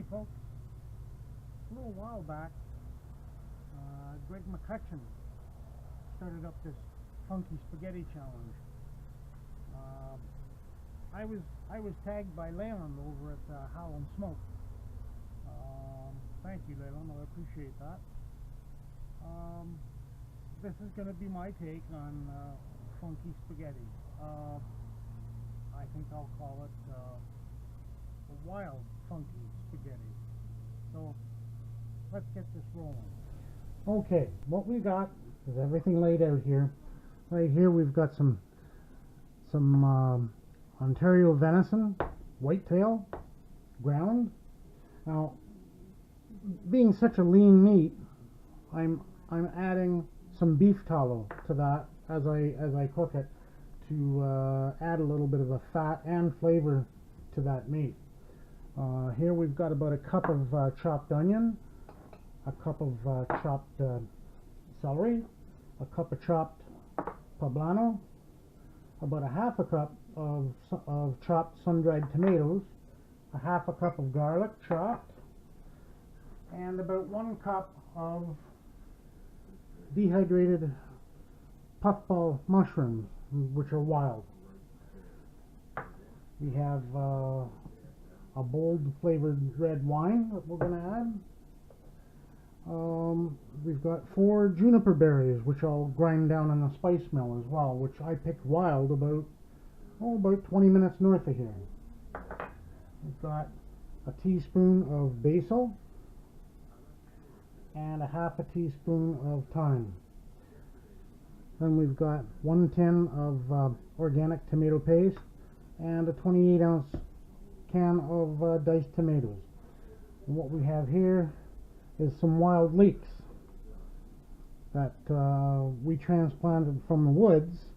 folks, a little while back, Greg Cutcheon started up this funky spaghetti challenge. I was tagged by Leyland over at Howlin Smoke. Thank you, Leyland. I appreciate that. This is going to be my take on funky spaghetti. I think I'll call it a wild funky spaghetti. So let's get this rolling. Okay, what we got is everything laid out here. Right here we've got some Ontario venison, whitetail, ground. Now, being such a lean meat, I'm adding some beef tallow to that as I cook it to add a little bit of a fat and flavor to that meat. Here we've got about a cup of chopped onion, a cup of chopped celery, a cup of chopped poblano, about a half a cup of chopped sun-dried tomatoes, a half a cup of garlic chopped, and about 1 cup of dehydrated puffball mushrooms, which are wild. We have a bold flavored red wine that we're going to add. We've got 4 juniper berries, which I'll grind down in the spice mill as well, which I picked wild about 20 minutes north of here. We've got a teaspoon of basil and a half a teaspoon of thyme. Then we've got 1 tin of organic tomato paste and a 28-ounce can of diced tomatoes. And what we have here is some wild leeks that we transplanted from the woods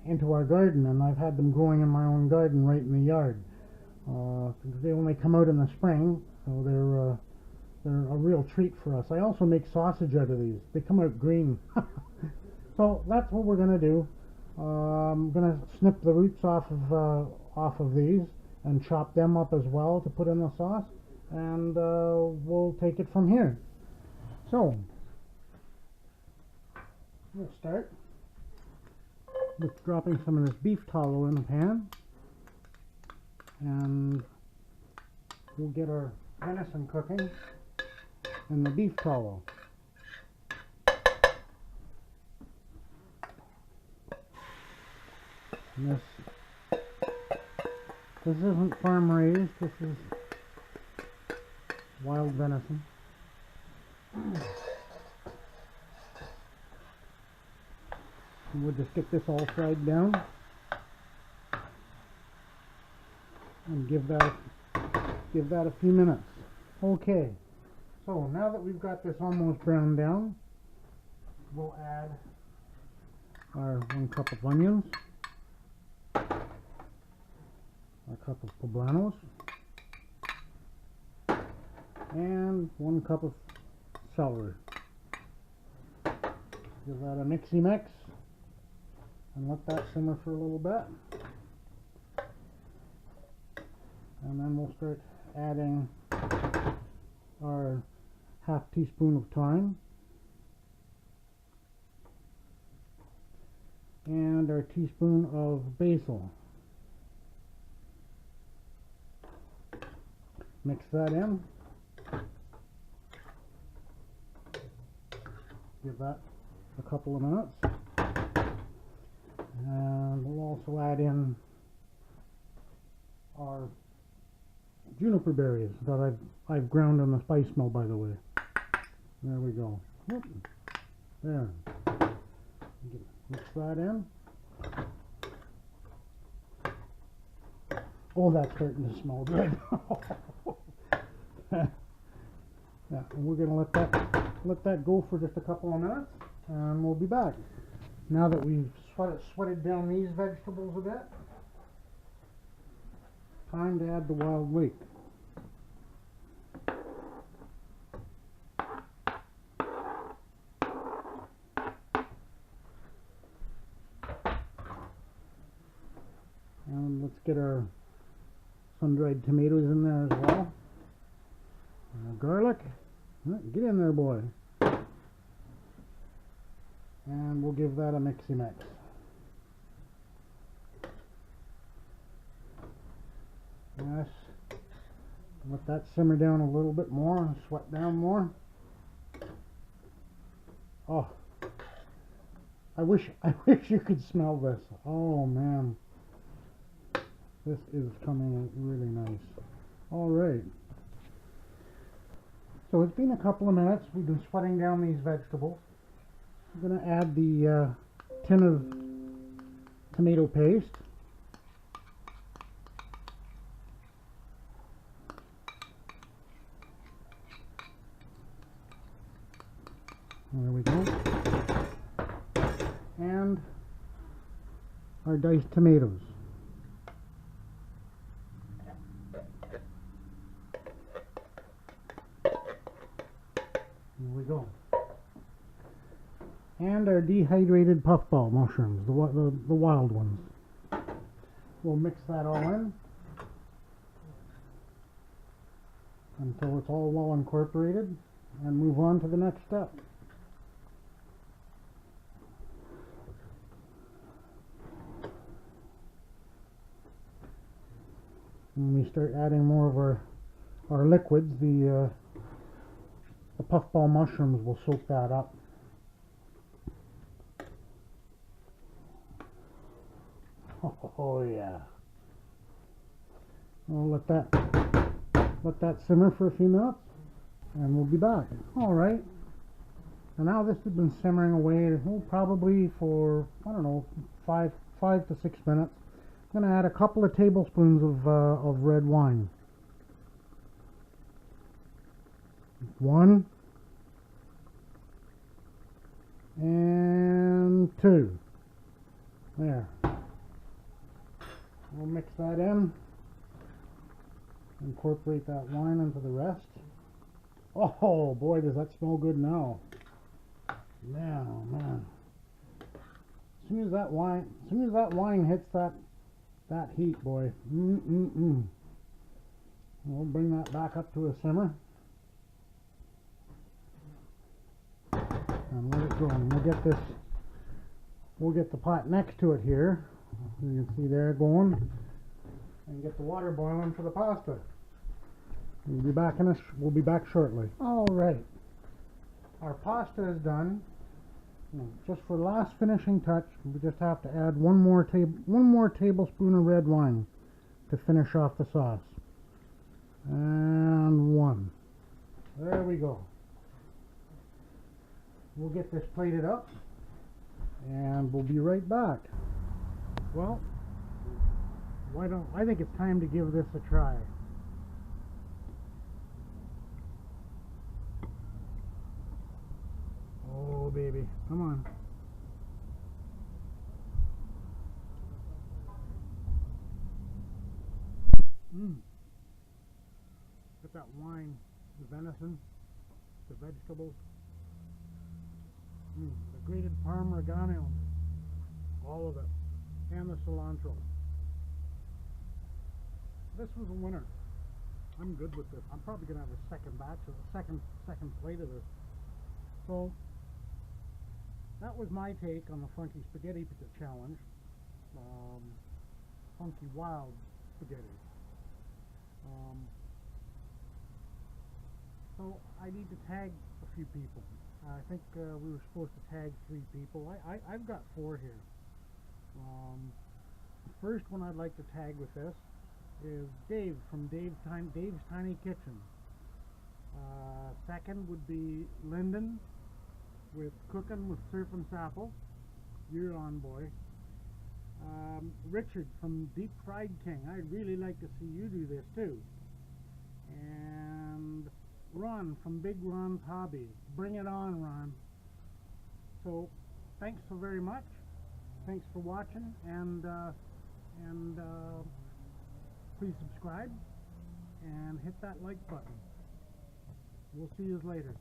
into our garden, and I've had them growing in my own garden right in the yard. They only come out in the spring, so they're a real treat for us. I also make sausage out of these. They come out green. So that's what we're going to do. I'm going to snip the roots off of these and chop them up as well to put in the sauce, and we'll take it from here. So we'll start with dropping some of this beef tallow in the pan, and we'll get our venison cooking in the beef tallow. And this isn't farm raised, this is wild venison. And we'll just get this all fried down and give that a few minutes. Okay, so now that we've got this almost browned down, we'll add our 1 cup of onions, a cup of poblanos, and 1 cup of celery. Give that a mixy mix and let that simmer for a little bit. And then we'll start adding our half teaspoon of thyme and our teaspoon of basil. Mix that in. Give that a couple of minutes. And we'll also add in our juniper berries that I've ground in the spice mill, by the way. There we go. Whoop. There. Mix that in. Oh, that's starting to smell good. Yeah, and we're going to let that go for just a couple of minutes, and we'll be back. Now that we've sweated down these vegetables a bit, time to add the wild leek. And let's get our sun-dried tomatoes in there as well. Garlic. Get in there, boy. And we'll give that a mixy mix. Yes. Let that simmer down a little bit more, sweat down more. Oh, I wish you could smell this. Oh man, this is coming out really nice. All right. So it's been a couple of minutes. We've been sweating down these vegetables. I'm going to add the tin of tomato paste. There we go. And our diced tomatoes. There we go. And our dehydrated puffball mushrooms, the wild ones. We'll mix that all in until it's all well incorporated and move on to the next step. When we start adding more of our liquids, the puffball mushrooms will soak that up. Oh yeah. We'll let that simmer for a few minutes, and we'll be back. All right. And now this has been simmering away, probably for, I don't know, 5 to 6 minutes. I'm going to add a couple of tablespoons of red wine. 1 and 2. There. We'll mix that in. Incorporate that wine into the rest. Oh boy, does that smell good now. Man, oh man. As soon as that wine hits that heat, boy. We'll bring that back up to a simmer. And let it go. And we'll get the pot next to it here. You can see there going. And get the water boiling for the pasta. We'll be back shortly. All right. Our pasta is done. Just for last finishing touch, we just have to add one more tablespoon of red wine to finish off the sauce. And 1. There we go. We'll get this plated up, and we'll be right back. Well, I think it's time to give this a try. Oh baby, come on. Get that wine, the venison, the vegetables, the grated parm oregano, all of it, and the cilantro. This was a winner. I'm good with this. I'm probably gonna have a second batch of a second plate of this. So that was my take on the Funky Spaghetti Challenge. Funky Wild Spaghetti. So I need to tag a few people. I think we were supposed to tag 3 people. I've got 4 here. The first one I'd like to tag with this is Dave from Dave's Tiny Kitchen. Second would be Lyndon with Cookin with Surfin Sapo. You're on, boy. Richard from Deep Fried King. I'd really like to see you do this too. And Ron from Big Ron's Hobbies. Bring it on, Ron. So thanks so very much. Thanks for watching, and please subscribe and hit that like button. We'll see you later.